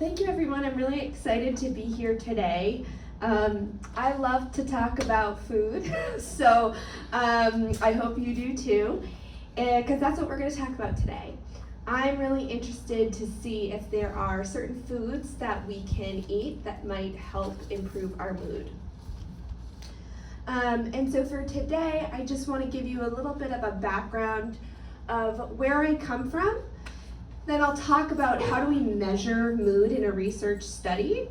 Thank you, everyone. I'm really excited to be here today. I love to talk about food, so I hope you do too, because that's what we're going to talk about today. I'm really interested to see if there are certain foods that we can eat that might help improve our mood. And so for today, I just want to give you a little bit of a background of where I come from. Then I'll talk about how do we measure mood in a research study,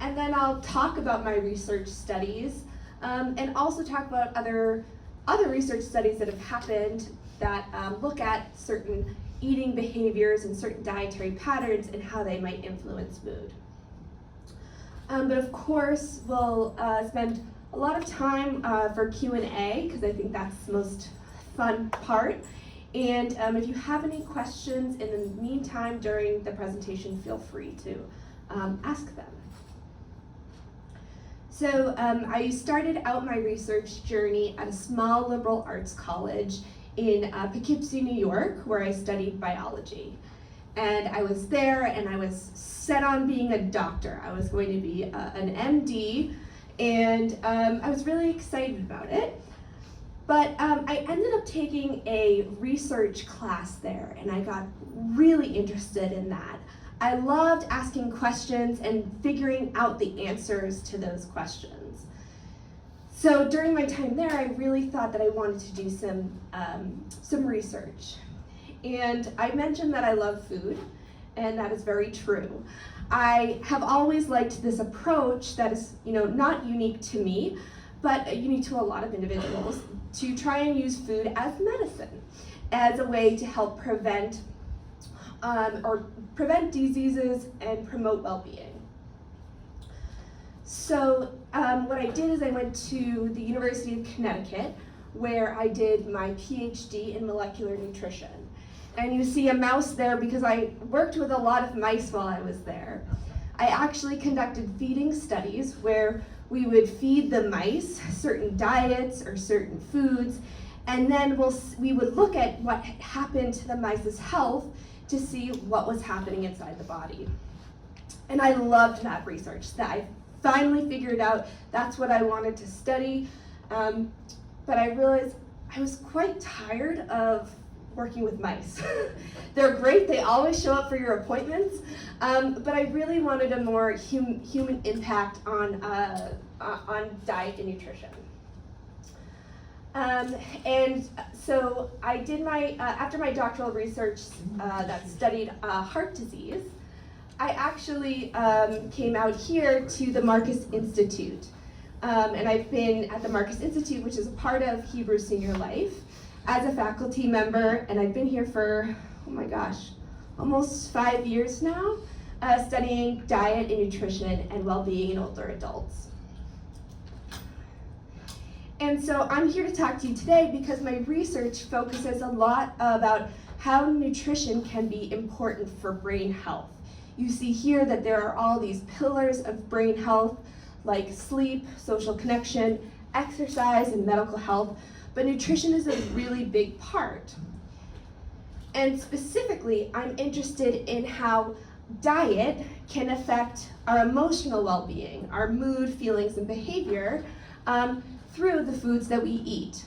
and then I'll talk about my research studies, and also talk about other research studies that have happened that look at certain eating behaviors and certain dietary patterns and how they might influence mood. But of course, we'll spend a lot of time for Q&A, because I think that's the most fun part. And if you have any questions in the meantime during the presentation, feel free to ask them. So I started out my research journey at a small liberal arts college in Poughkeepsie, New York, where I studied biology. And I was there and I was set on being a doctor. I was going to be an MD, and I was really excited about it. But I ended up taking a research class there, and I got really interested in that. I loved asking questions and figuring out the answers to those questions. So during my time there, I really thought that I wanted to do some research. And I mentioned that I love food, and that is very true. I have always liked this approach that is, not unique to me, but unique to a lot of individuals, to try and use food as medicine, as a way to help prevent diseases and promote well-being. So what I did is I went to the University of Connecticut, where I did my PhD in molecular nutrition. And you see a mouse there because I worked with a lot of mice while I was there. I actually conducted feeding studies where we would feed the mice certain diets or certain foods, and then we would look at what happened to the mice's health to see what was happening inside the body. And I loved that research. That I finally figured out that's what I wanted to study, but I realized I was quite tired of working with mice. They're great, they always show up for your appointments, but I really wanted a more human impact on diet and nutrition. And so I did after my doctoral research that studied heart disease, I actually came out here to the Marcus Institute. And I've been at the Marcus Institute, which is a part of Hebrew SeniorLife, as a faculty member, and I've been here for, oh my gosh, almost 5 years now, studying diet and nutrition and well-being in older adults. And so I'm here to talk to you today because my research focuses a lot about how nutrition can be important for brain health. You see here that there are all these pillars of brain health, like sleep, social connection, exercise, and medical health, but nutrition is a really big part. And specifically, I'm interested in how diet can affect our emotional well-being, our mood, feelings, and behavior through the foods that we eat.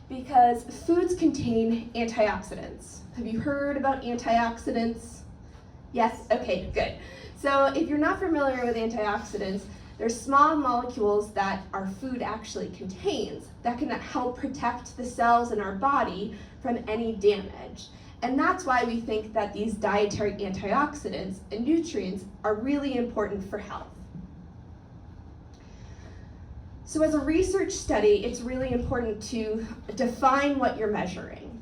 Because foods contain antioxidants. Have you heard about antioxidants? Yes? Okay, good. So if you're not familiar with antioxidants, they're small molecules that our food actually contains that can help protect the cells in our body from any damage. And that's why we think that these dietary antioxidants and nutrients are really important for health. So as a research study, it's really important to define what you're measuring.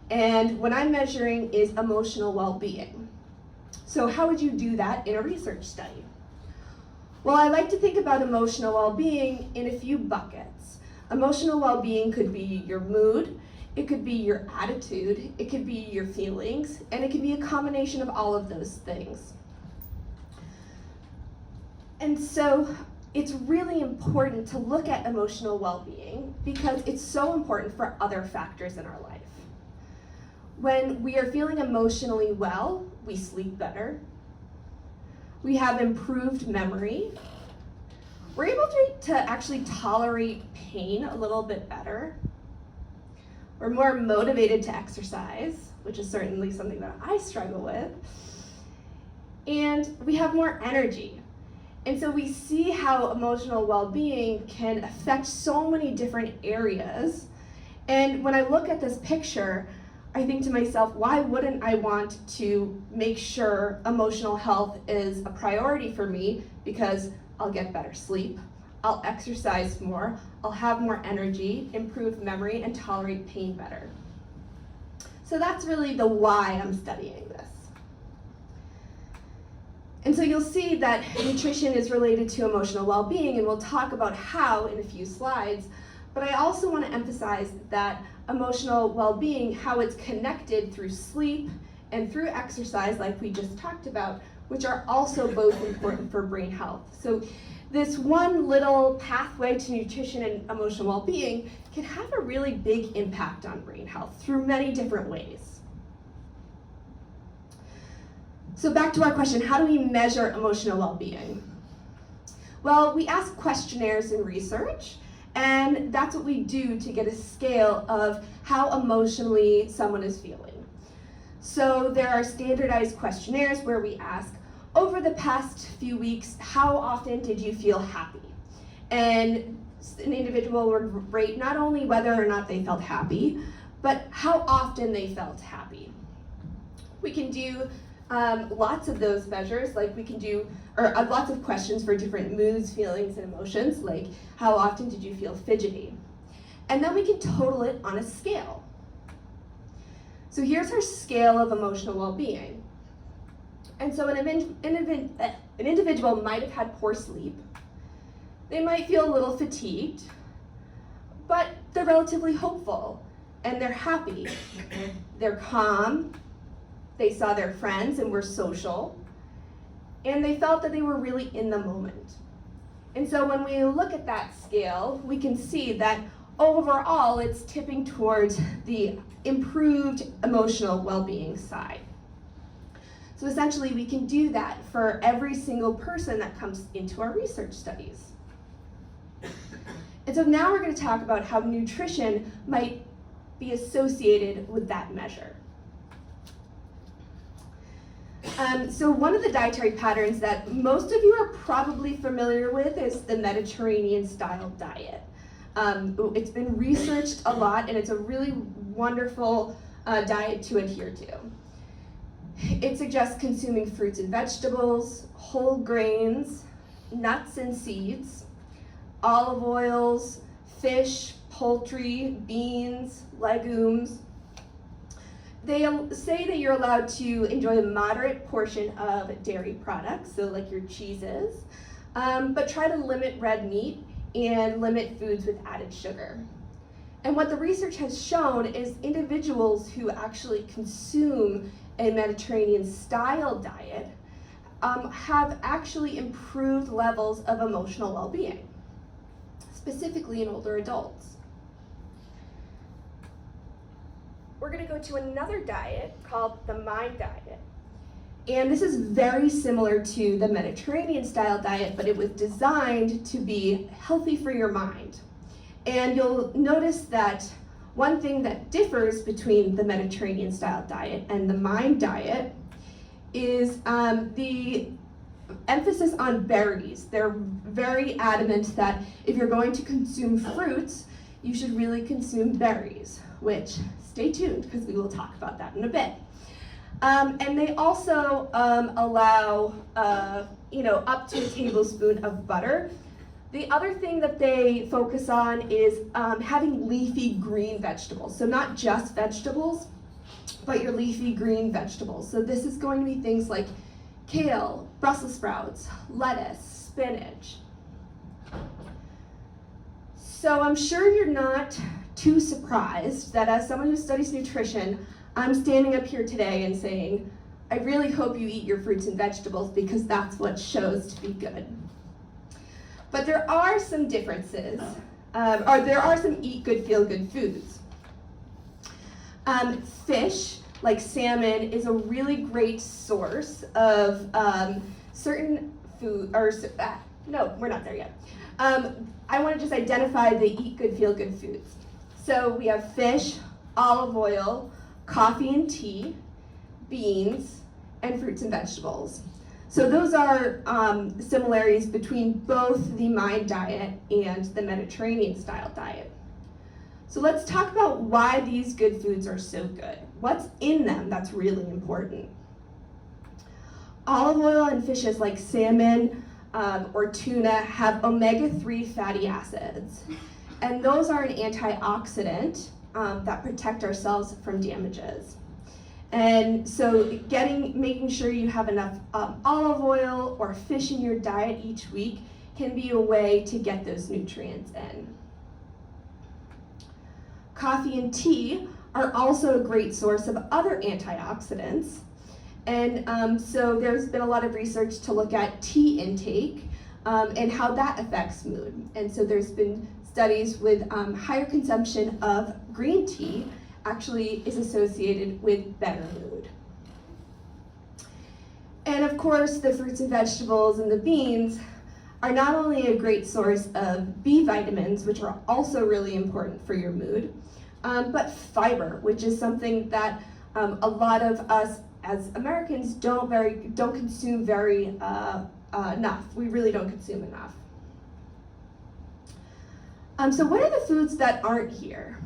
And what I'm measuring is emotional well-being. So how would you do that in a research study? Well, I like to think about emotional well-being in a few buckets. Emotional well-being could be your mood, it could be your attitude, it could be your feelings, and it could be a combination of all of those things. And so it's really important to look at emotional well-being because it's so important for other factors in our life. When we are feeling emotionally well, we sleep better. We have improved memory. We're able to actually tolerate pain a little bit better. We're more motivated to exercise, which is certainly something that I struggle with. And we have more energy. And so we see how emotional well-being can affect so many different areas. And when I look at this picture, I think to myself, why wouldn't I want to make sure emotional health is a priority for me? Because I'll get better sleep, I'll exercise more, I'll have more energy, improve memory, and tolerate pain better. So that's really the why I'm studying this. And so you'll see that nutrition is related to emotional well-being, and we'll talk about how in a few slides. But I also want to emphasize that emotional well-being, how it's connected through sleep and through exercise, like we just talked about, which are also both important for brain health. So this one little pathway to nutrition and emotional well-being can have a really big impact on brain health through many different ways. So back to our question, how do we measure emotional well-being? Well, we ask questionnaires in research, and that's what we do to get a scale of how emotionally someone is feeling. So there are standardized questionnaires where we ask, over the past few weeks, how often did you feel happy? And an individual would rate not only whether or not they felt happy, but how often they felt happy. We can do lots of those measures, like we can do lots of questions for different moods, feelings, and emotions, like how often did you feel fidgety? And then we can total it on a scale. So here's our scale of emotional well-being. And so an individual might have had poor sleep. They might feel a little fatigued, but they're relatively hopeful and they're happy. They're calm. They saw their friends and were social. And they felt that they were really in the moment. And so when we look at that scale, we can see that overall it's tipping towards the improved emotional well-being side. So essentially we can do that for every single person that comes into our research studies. And so now we're going to talk about how nutrition might be associated with that measure. So one of the dietary patterns that most of you are probably familiar with is the Mediterranean style diet. It's been researched a lot, and it's a really wonderful diet to adhere to. It suggests consuming fruits and vegetables, whole grains, nuts and seeds, olive oils, fish, poultry, beans, legumes. They say that you're allowed to enjoy a moderate portion of dairy products, so like your cheeses, but try to limit red meat and limit foods with added sugar. And what the research has shown is individuals who actually consume a Mediterranean style diet have actually improved levels of emotional well-being, specifically in older adults. We're going to go to another diet called the Mind diet. And this is very similar to the Mediterranean style diet, but it was designed to be healthy for your mind. And you'll notice that one thing that differs between the Mediterranean style diet and the Mind diet is the emphasis on berries. They're very adamant that if you're going to consume fruits, you should really consume berries, which, stay tuned, because we will talk about that in a bit. And they also allow, up to a tablespoon of butter. The other thing that they focus on is having leafy green vegetables. So not just vegetables, but your leafy green vegetables. So this is going to be things like kale, Brussels sprouts, lettuce, spinach. So I'm sure you're not too surprised that as someone who studies nutrition, I'm standing up here today and saying, I really hope you eat your fruits and vegetables because that's what shows to be good. But there are some differences, or there are some eat good, feel good foods. Fish, like salmon, is a really great source of certain food, no, we're not there yet. I want to just identify the eat good, feel good foods. So we have fish, olive oil, coffee and tea, beans, and fruits and vegetables. So those are similarities between both the Mind diet and the Mediterranean style diet. So let's talk about why these good foods are so good. What's in them that's really important? Olive oil and fishes like salmon or tuna have omega-3 fatty acids. And those are an antioxidant that protect our cells from damages. And so making sure you have enough olive oil or fish in your diet each week can be a way to get those nutrients in. Coffee and tea are also a great source of other antioxidants. And so there's been a lot of research to look at tea intake and how that affects mood. And so there's been studies with higher consumption of green tea actually is associated with better mood. And of course, the fruits and vegetables and the beans are not only a great source of B vitamins, which are also really important for your mood, but fiber, which is something that a lot of us as Americans don't consume very enough. We really don't consume enough. So what are the foods that aren't here?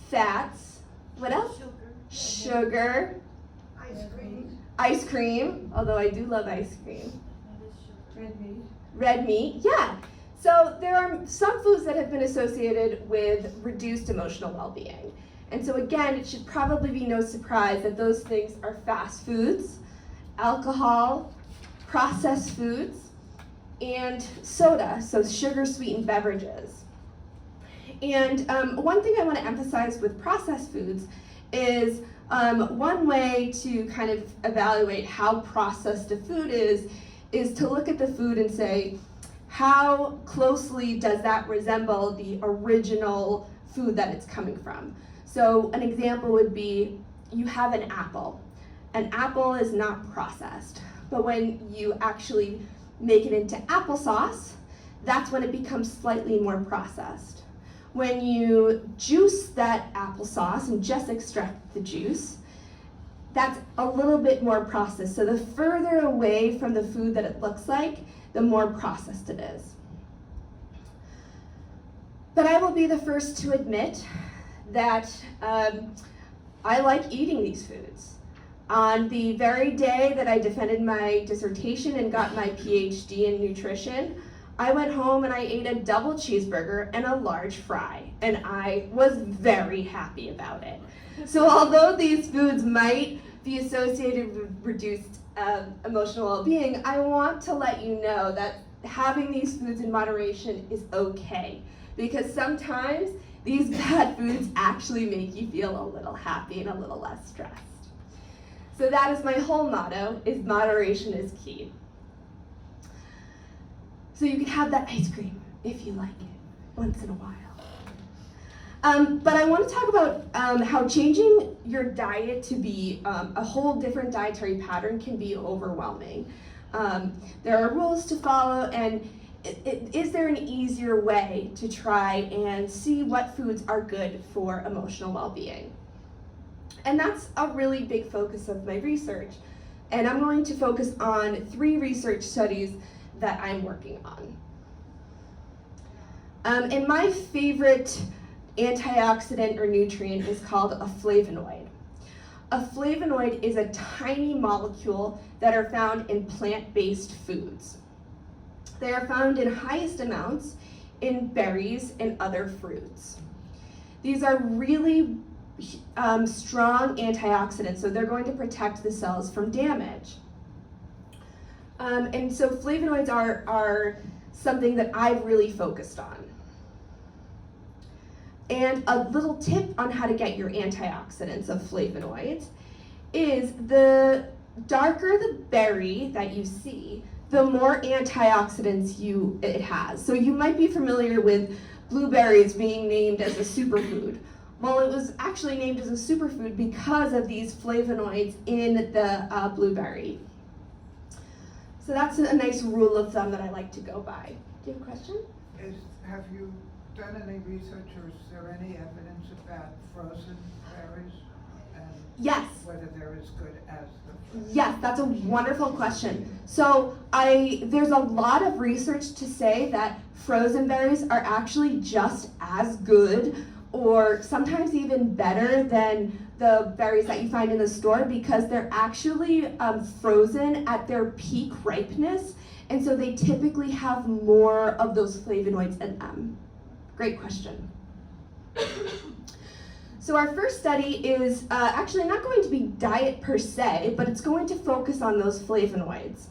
Fats. What else? Sugar. Ice cream. Ice cream, although I do love ice cream. Red meat. Red meat, yeah. So there are some foods that have been associated with reduced emotional well-being. And so again, it should probably be no surprise that those things are fast foods, alcohol, processed foods, and soda, so sugar-sweetened beverages. And one thing I want to emphasize with processed foods is one way to kind of evaluate how processed a food is to look at the food and say, how closely does that resemble the original food that it's coming from? So an example would be, you have an apple. An apple is not processed, but when you actually make it into applesauce, that's when it becomes slightly more processed. When you juice that applesauce and just extract the juice, that's a little bit more processed. So the further away from the food that it looks like, the more processed it is. But I will be the first to admit that I like eating these foods. On the very day that I defended my dissertation and got my PhD in nutrition, I went home and I ate a double cheeseburger and a large fry, and I was very happy about it. So although these foods might be associated with reduced emotional well-being, I want to let you know that having these foods in moderation is okay, because sometimes these bad foods actually make you feel a little happy and a little less stressed. So that is my whole motto, is moderation is key. So you can have that ice cream if you like it, once in a while. But I want to talk about how changing your diet to be a whole different dietary pattern can be overwhelming. There are rules to follow, and is there an easier way to try and see what foods are good for emotional well-being? And that's a really big focus of my research. And I'm going to focus on 3 research studies that I'm working on. And my favorite antioxidant or nutrient is called a flavonoid. A flavonoid is a tiny molecule that are found in plant-based foods. They are found in highest amounts in berries and other fruits. These are really strong antioxidants, so they're going to protect the cells from damage. And so flavonoids are something that I've really focused on. And a little tip on how to get your antioxidants of flavonoids is the darker the berry that you see, the more antioxidants it has. So you might be familiar with blueberries being named as a superfood. Well, it was actually named as a superfood because of these flavonoids in the blueberry. So that's a nice rule of thumb that I like to go by. Do you have a question? Have you done any research, or is there any evidence about frozen berries and Yes. whether they're as good as the fresh? Yes, that's a wonderful question. So there's a lot of research to say that frozen berries are actually just as good or sometimes even better than the berries that you find in the store because they're actually frozen at their peak ripeness, and so they typically have more of those flavonoids in them. Great question. So our first study is actually not going to be diet per se, but it's going to focus on those flavonoids.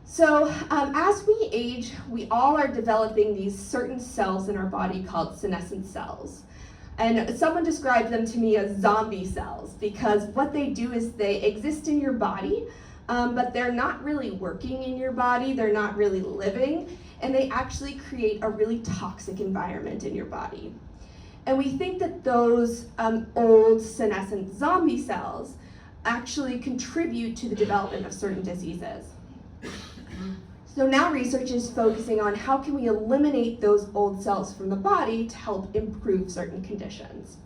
So as we age, we all are developing these certain cells in our body called senescent cells. And someone described them to me as zombie cells because what they do is they exist in your body, but they're not really working in your body, they're not really living, and they actually create a really toxic environment in your body. And we think that those old senescent zombie cells actually contribute to the development of certain diseases. So now research is focusing on how can we eliminate those old cells from the body to help improve certain conditions.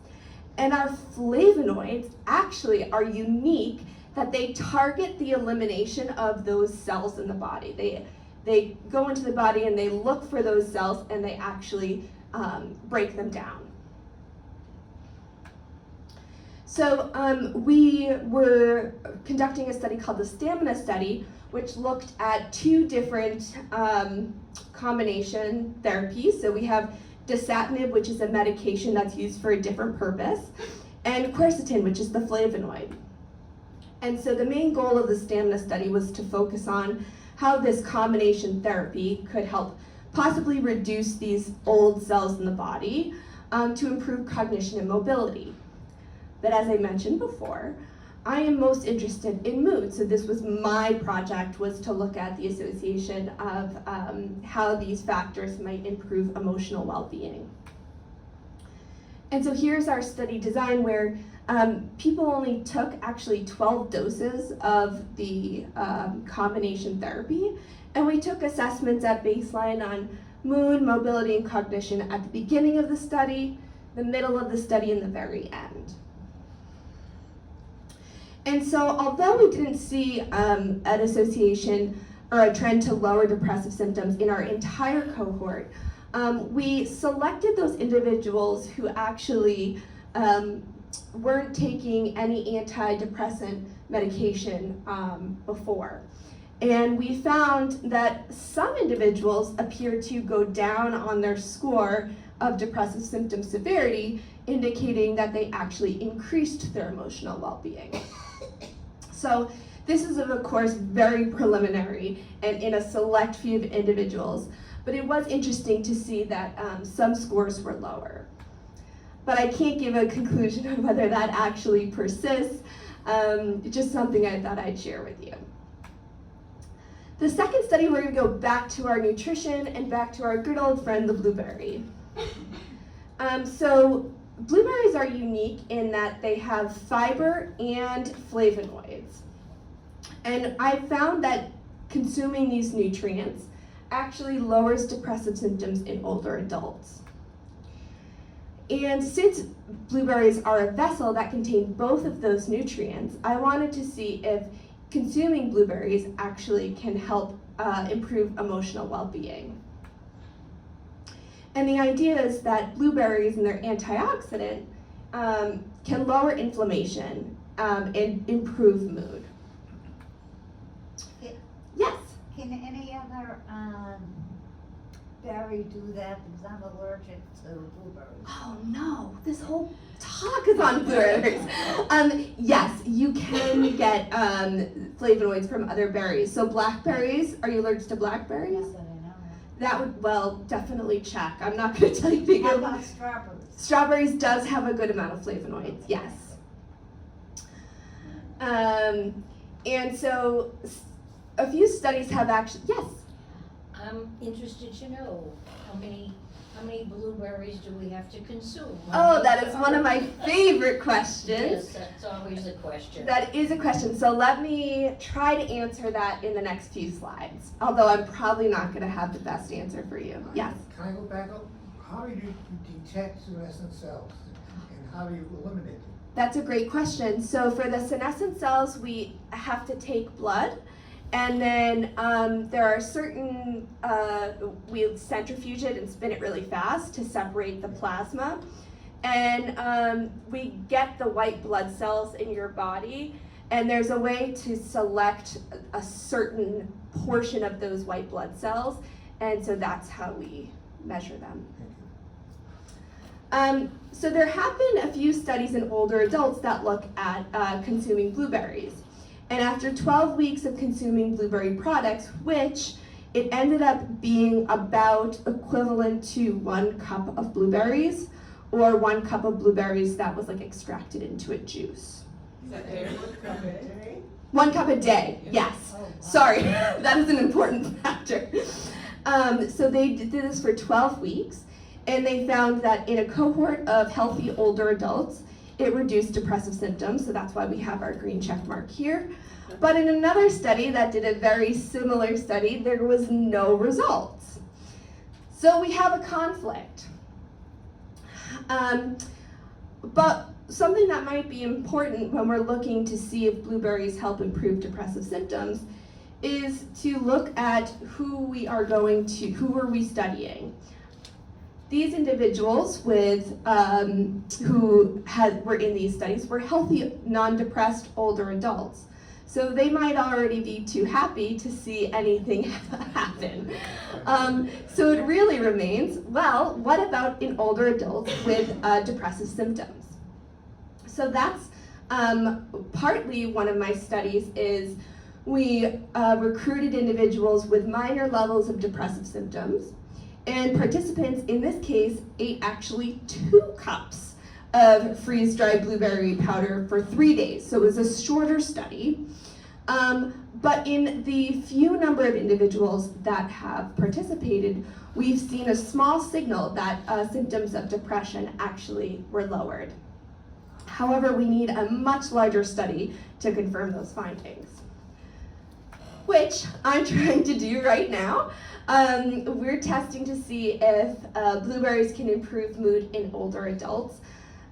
And our flavonoids actually are unique that they target the elimination of those cells in the body. They go into the body and they look for those cells and they actually break them down. So we were conducting a study called the Stamina Study, which looked at two different combination therapies. So we have dasatinib, which is a medication that's used for a different purpose, and quercetin, which is the flavonoid. And so the main goal of the Stamina Study was to focus on how this combination therapy could help possibly reduce these old cells in the body to improve cognition and mobility. But as I mentioned before, I am most interested in mood, so this was my project, was to look at the association of how these factors might improve emotional well-being. And so here's our study design where people only took actually 12 doses of the combination therapy, and we took assessments at baseline on mood, mobility, and cognition at the beginning of the study, the middle of the study, and the very end. And so although we didn't see an association or a trend to lower depressive symptoms in our entire cohort, we selected those individuals who actually weren't taking any antidepressant medication before. And we found that some individuals appeared to go down on their score of depressive symptom severity, indicating that they actually increased their emotional well-being. So this is, of course, very preliminary and in a select few of individuals, but it was interesting to see that some scores were lower. But I can't give a conclusion on whether that actually persists, just something I thought I'd share with you. The second study, we're going to go back to our nutrition and back to our good old friend, the blueberry. So blueberries are unique in that they have fiber and flavonoids. And I found that consuming these nutrients actually lowers depressive symptoms in older adults. And since blueberries are a vessel that contain both of those nutrients, I wanted to see if consuming blueberries actually can help improve emotional well-being. And the idea is that blueberries and their antioxidant can lower inflammation and improve mood. Yes? Can any other berry do that? Because I'm allergic to blueberries. Oh no, this whole talk is on blueberries. Yes, you can get flavonoids from other berries. So blackberries, are you allergic to blackberries? Not that I know. That would, well, definitely check. I'm not going to tell you. How about strawberries? Strawberries does have a good amount of flavonoids, yes. And so a few studies have actually, yes? I'm interested to know how How many blueberries do we have to consume? Oh, that is one of my favorite questions. Yes, that's always a question. That is a question. So let me try to answer that in the next few slides. Although I'm probably not going to have the best answer for you. Yes? Can I go back up? How do you detect senescent cells and how do you eliminate them? That's a great question. So for the senescent cells, we have to take blood. And then there are certain, we centrifuge it and spin it really fast to separate the plasma. And we get the white blood cells in your body. And there's a way to select a certain portion of those white blood cells. And so that's how we measure them. So there have been a few studies in older adults that look at consuming blueberries. And after 12 weeks of consuming blueberry products, which it ended up being about equivalent to 1 cup of blueberries, or 1 cup of blueberries that was like extracted into a juice. Is that day? 1 cup a day, yes. Oh, wow. Sorry, that is an important factor. So they did this for 12 weeks, and they found that in a cohort of healthy older adults, it reduced depressive symptoms, so that's why we have our green check mark here. But in another study that did a very similar study, there was no results. So we have a conflict. But something that might be important when we're looking to see if blueberries help improve depressive symptoms is to look at who are we studying. These individuals were in these studies were healthy, non-depressed older adults. So they might already be too happy to see anything happen. So it really remains, well, what about in older adults with depressive symptoms? So that's partly one of my studies is we recruited individuals with minor levels of depressive symptoms. And participants in this case ate actually 2 cups of freeze-dried blueberry powder for 3 days. So it was a shorter study. But in the few number of individuals that have participated, we've seen a small signal that symptoms of depression actually were lowered. However, we need a much larger study to confirm those findings, which I'm trying to do right now. We're testing to see if blueberries can improve mood in older adults.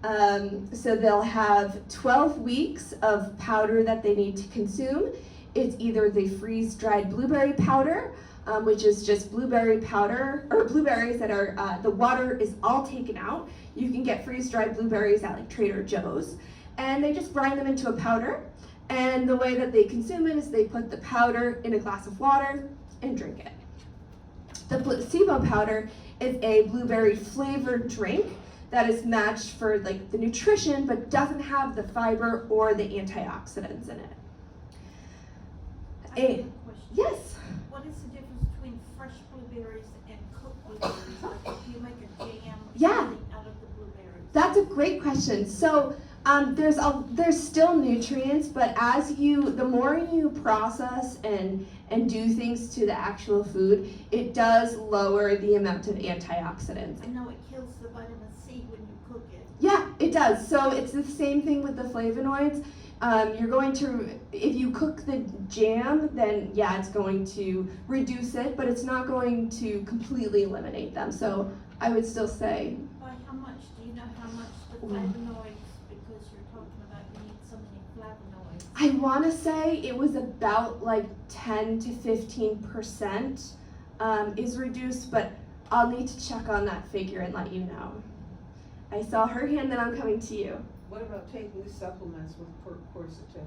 So they'll have 12 weeks of powder that they need to consume. It's either the freeze-dried blueberry powder, which is just blueberry powder, or blueberries that are, the water is all taken out. You can get freeze-dried blueberries at like Trader Joe's. And they just grind them into a powder. And the way that they consume it is they put the powder in a glass of water and drink it. The placebo powder is a blueberry flavored drink that is matched for like the nutrition but doesn't have the fiber or the antioxidants in it. I have a question. Yes. What is the difference between fresh blueberries and cooked blueberries? Like if you make a jam Yeah. out of the blueberries? That's a great question. So there's still nutrients, but the more you process and do things to the actual food, it does lower the amount of antioxidants. I know it kills the vitamin C when you cook it. Yeah, it does. So it's the same thing with the flavonoids. You're going to, if you cook the jam, then yeah, it's going to reduce it, but it's not going to completely eliminate them. So I would still say. By how much? Do you know how much the flavonoids, because you're talking about you need so many flavonoids? I want to say it was about like 10 to 15% is reduced, but I'll need to check on that figure and let you know. I saw her hand, then I'm coming to you. What about taking supplements with quercetin?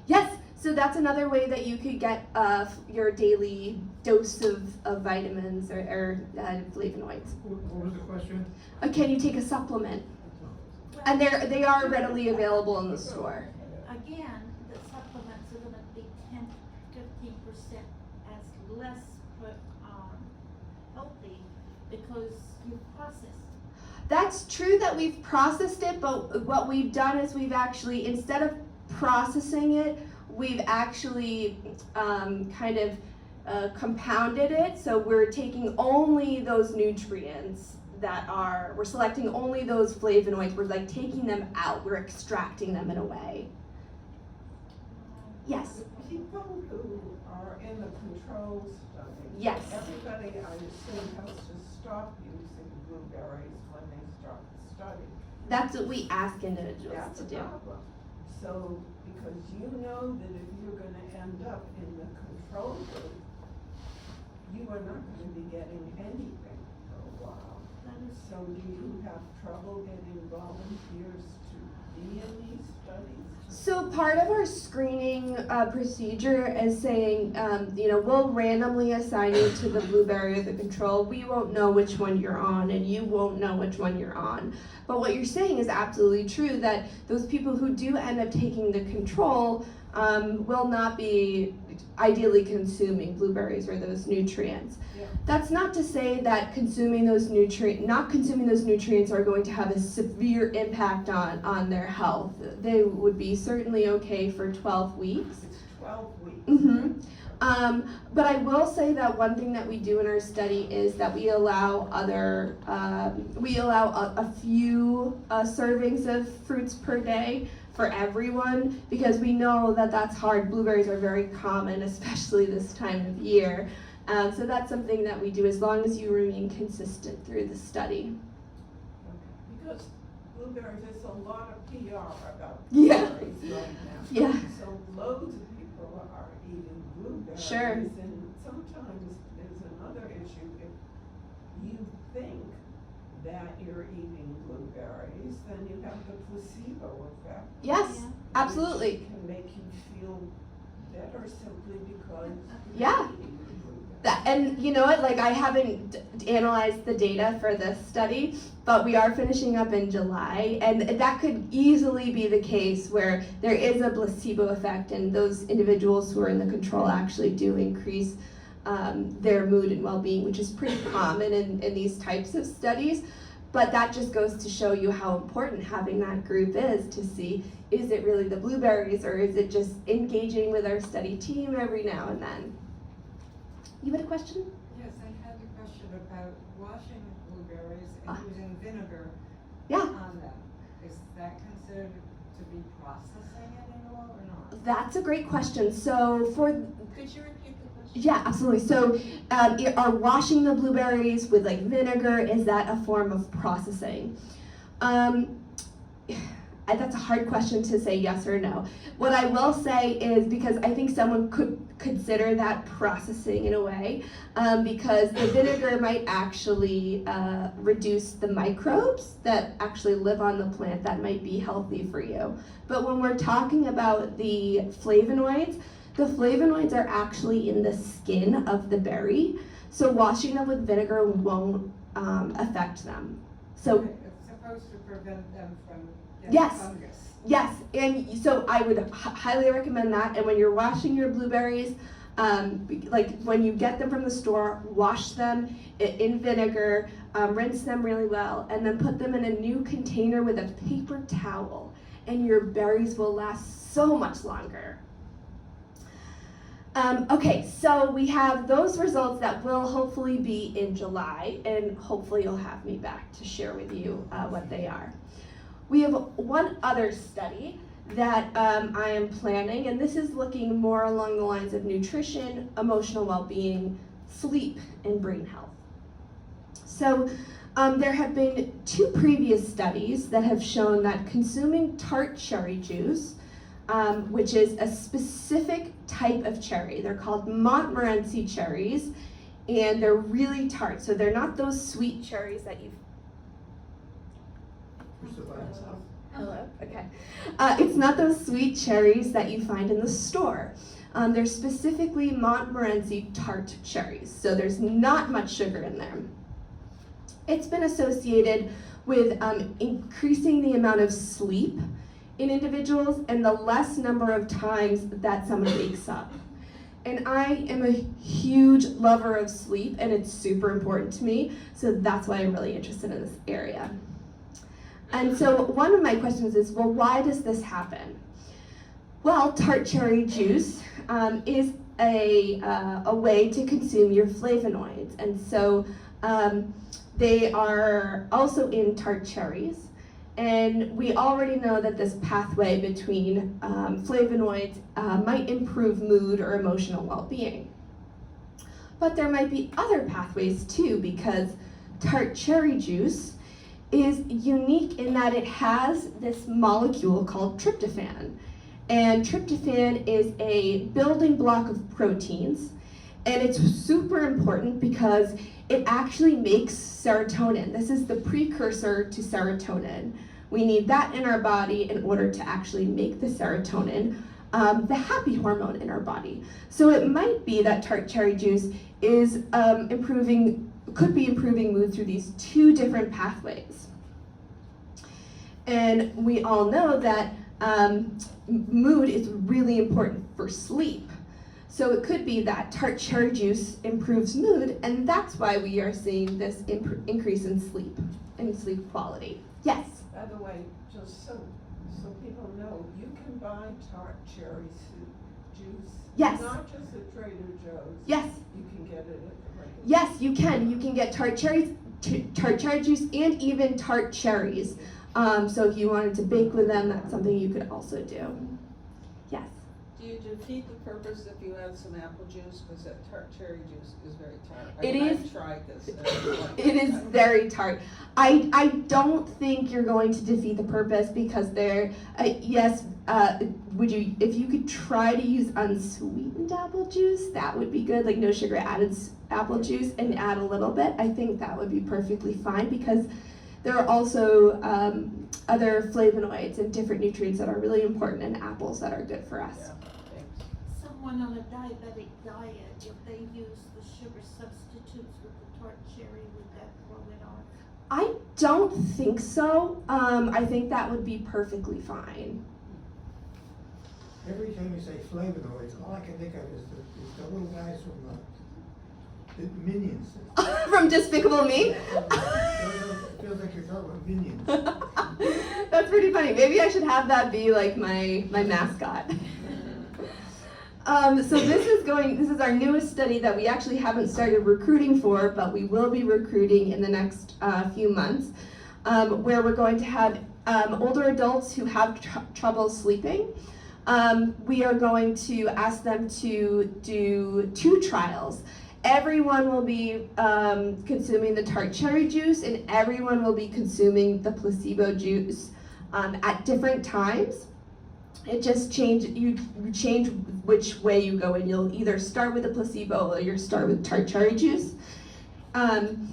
Yes, so that's another way that you could get your daily dose of vitamins or flavonoids. What was the question? Can you take a supplement? And they are readily available in the store. Again, the supplements are gonna be 10 to 15% as less healthy because you processed. That's true that we've processed it, but what we've done is we've actually, instead of processing it, we've actually compounded it. So we're taking only those nutrients we're selecting only those flavonoids. We're like taking them out. We're extracting them in a way. Yes. People who are in the control study. Yes. Everybody, I assume, has to stop using blueberries when they start the study. That's what we ask individuals That's to a do. problem. So, because you know that if you're gonna end up in the control group, you are not gonna be getting anything for a while. So do you have trouble getting volunteers to be in these studies? So part of our screening procedure is saying, we'll randomly assign you to the blueberry or the control. We won't know which one you're on, and you won't know which one you're on. But what you're saying is absolutely true, that those people who do end up taking the control will not be ideally consuming blueberries or those nutrients. Yeah. That's not to say that not consuming those nutrients are going to have a severe impact on their health. They would be certainly okay for 12 weeks. It's 12 weeks. But I will say that one thing that we do in our study is that we allow a few servings of fruits per day for everyone, because we know that that's hard. Blueberries are very common, especially this time of year. So that's something that we do as long as you remain consistent through the study. Because blueberries, there's a lot of PR about Yeah. blueberries right now. Yeah. So loads of people are eating blueberries. Sure. And sometimes there's another issue. If you think that you're eating blueberries, then you have the placebo effect. Yes, Yeah. absolutely. Which can make you feel better simply because Yeah. you're eating blueberries. And you know what, like I haven't analyzed the data for this study, but we are finishing up in July, and that could easily be the case where there is a placebo effect and those individuals who are in the control actually do increase their mood and well-being, which is pretty common in these types of studies. But that just goes to show you how important having that group is, to see, is it really the blueberries or is it just engaging with our study team every now and then? You had a question? Yes, I had a question about washing blueberries Ah. and using vinegar Yeah. on them. Is that considered to be processing it at all or not? That's a great question. So for, Could you repeat the question? yeah, absolutely. So are washing the blueberries with like vinegar, is that a form of processing? That's a hard question to say yes or no. What I will say is, because I think someone could consider that processing in a way, because the vinegar might actually reduce the microbes that actually live on the plant that might be healthy for you. But when we're talking about the flavonoids are actually in the skin of the berry. So washing them with vinegar won't affect them. So It's supposed to prevent them from getting Yes. fungus. yes, and so I would highly recommend that. And when you're washing your blueberries, like when you get them from the store, wash them in vinegar, rinse them really well, and then put them in a new container with a paper towel, and your berries will last so much longer. Okay, so we have those results that will hopefully be in July, and hopefully you'll have me back to share with you what they are. We have one other study that I am planning, and this is looking more along the lines of nutrition, emotional well-being, sleep, and brain health. So there have been 2 previous studies that have shown that consuming tart cherry juice, which is a specific type of cherry, they're called Montmorency cherries, and they're really tart. So they're not those sweet cherries that you've Hello. Okay. It's not those sweet cherries that you find in the store. They're specifically Montmorency tart cherries, so there's not much sugar in them. It's been associated with increasing the amount of sleep in individuals and the less number of times that someone wakes up. And I am a huge lover of sleep, and it's super important to me, so that's why I'm really interested in this area. And so one of my questions is, well, why does this happen? Well, tart cherry juice is a way to consume your flavonoids. And so They are also in tart cherries. And we already know that this pathway between flavonoids might improve mood or emotional well-being. But there might be other pathways too, because tart cherry juice is unique in that it has this molecule called tryptophan. And tryptophan is a building block of proteins, and it's super important because it actually makes serotonin. This is the precursor to serotonin. We need that in our body in order to actually make the serotonin, the happy hormone in our body. So it might be that tart cherry juice is could be improving mood through these two different pathways. And we all know that mood is really important for sleep. So it could be that tart cherry juice improves mood, and that's why we are seeing this increase in sleep quality. Yes? By the way, just so people know, you can buy tart cherry juice. Yes. Not just at Trader Joe's. Yes. You can get it at the regular. Yes, you can. You can get tart cherry juice and even tart cherries. So if you wanted to bake with them, that's something you could also do. Yes. Do you defeat the purpose if you add some apple juice? Because that tart cherry juice is very tart. I've tried this. And it's like- It is very tart. I don't think you're going to defeat the purpose because if you could try to use unsweetened apple juice, that would be good, like no sugar added apple juice, and add a little bit. I think that would be perfectly fine because there are also other flavonoids and different nutrients that are really important in apples that are good for us. Yeah, thanks. Someone on a diabetic diet, if they use the sugar substitutes with the tart cherry, would that throw it off? I don't think so. I think that would be perfectly fine. Every time you say flavonoids, all I can think of is the little guys from the Minions. From Despicable Me? It feels like you're talking about Minions. That's pretty funny. Maybe I should have that be like my mascot. So this is our newest study that we actually haven't started recruiting for, but we will be recruiting in the next few months, where we're going to have older adults who have trouble sleeping. We are going to ask them to do 2 trials. Everyone will be consuming the tart cherry juice, and everyone will be consuming the placebo juice at different times. It just you change which way you go, and you'll either start with the placebo or you'll start with tart cherry juice. And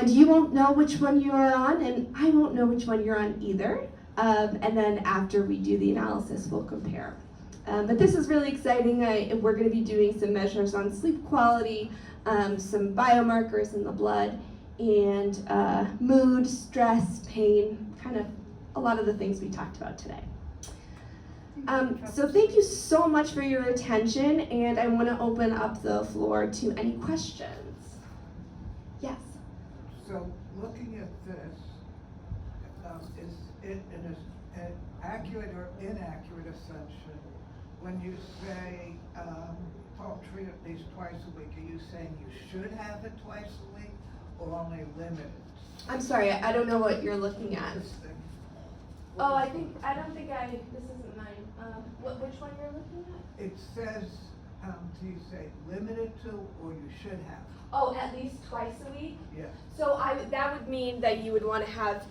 you won't know which one you are on, and I won't know which one you're on either. And then after we do the analysis, we'll compare. But this is really exciting. We're going to be doing some measures on sleep quality, some biomarkers in the blood, and mood, stress, pain, kind of a lot of the things we talked about today. So thank you so much for your attention, and I want to open up the floor to any questions. Yes? So looking at this, is it an accurate or inaccurate assumption when you say poultry at least twice a week? Are you saying you should have it twice a week or only limited? I'm sorry, I don't know what you're looking at. This thing. Oh, this isn't mine. Which one you're looking at? It says, do you say limited to or you should have? Oh, at least twice a week? Yes. So that would mean that you would want to have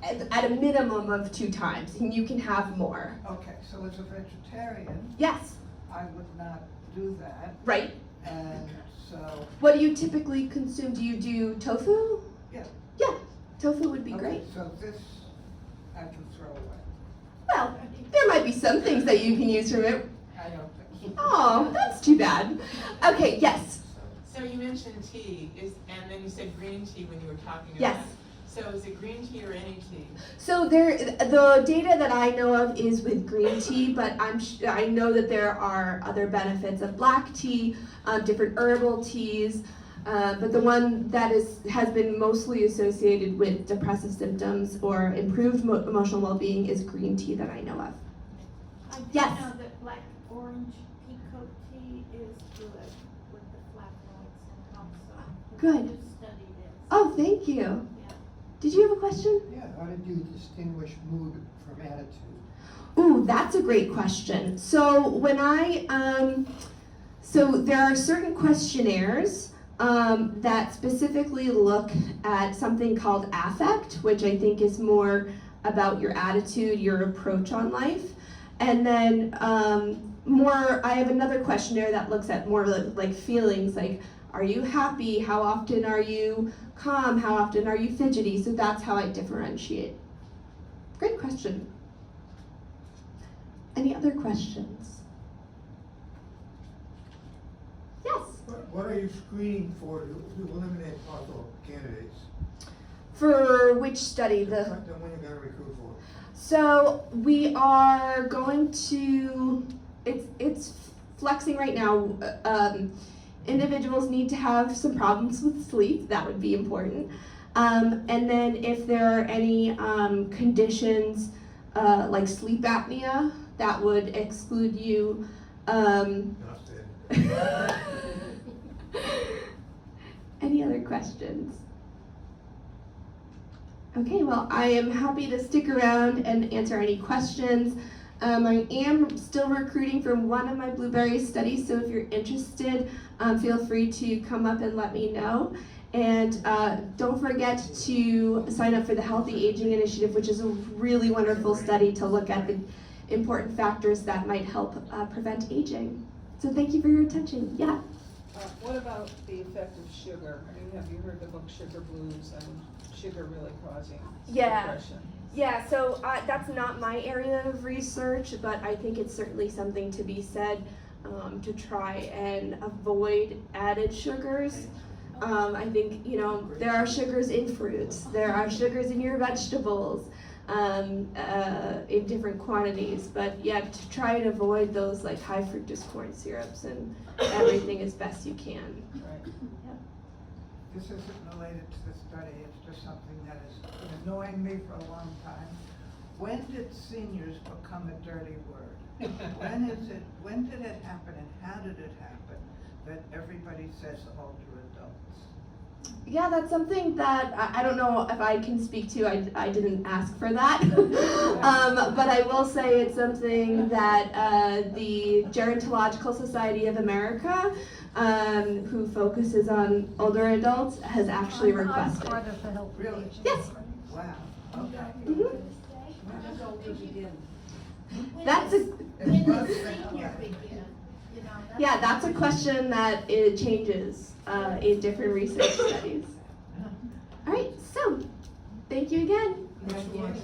at a minimum of 2 times, and you can have more. Okay, so as a vegetarian, Yes, I would not do that, right. and so, What do you typically consume? Do you do tofu? yeah. Yeah, tofu would be Okay, great. so this I can throw away. Well, there might be some things that you can use from it. I don't think so. Oh, that's too bad. Okay, yes. So you mentioned tea, and then you said green tea when you were talking about Yes. it. So is it green tea or any tea? So the data that I know of is with green tea, but I know that there are other benefits of black tea, different herbal teas, but the one that has been mostly associated with depressive symptoms or improved emotional well-being is green tea that I know of. I do Yes. know that black orange peacoat tea is good with the flavonoids and also. Good. Just thank you. Did you have a question? Yeah, how did you distinguish mood from attitude? Ooh, that's a great question. So when so there are certain questionnaires that specifically look at something called affect, which I think is more about your attitude, your approach on life. And then I have another questionnaire that looks at more like feelings, like are you happy? How often are you calm? How often are you fidgety? So that's how I differentiate. Great question. Any other questions? Yes? What are you screening for to eliminate possible candidates? For which study? The one you're gonna recruit for? So we are going to, it's flexing right now. Individuals need to have some problems with sleep, that would be important. And then if there are any conditions like sleep apnea, that would exclude you. Any other questions? Okay, well, I am happy to stick around and answer any questions. I am still recruiting for one of my blueberry studies, so if you're interested, feel free to come up and let me know. And don't forget to sign up for the Healthy Aging Initiative, which is a really wonderful study to look at the important factors that might help prevent aging. So thank you for your attention. Yeah. What about the effect of sugar? I mean, have you heard the book Sugar Blues and sugar really causing depression? Yeah, so that's not my area of research, but I think it's certainly something to be said to try and avoid added sugars. I think, there are sugars in fruits, there are sugars in your vegetables in different quantities, but yeah, to try and avoid those like high fructose corn syrups and everything as best you can. Right. This isn't related to the study, it's just something that has been annoying me for a long time. When did seniors become a dirty word? When did it happen and how did it happen that everybody says older adults? Yeah, that's something that I don't know if I can speak to. I didn't ask for that. But I will say it's something that the Gerontological Society of America, who focuses on older adults, has actually requested. I'm part of the Healthy Really? Aging. Yes. Wow, okay. Mhm. When does older begin? That's a It's both Senior things. begin, yeah, that's a question that it changes in different research studies. All right, so thank you again. Thanks so much.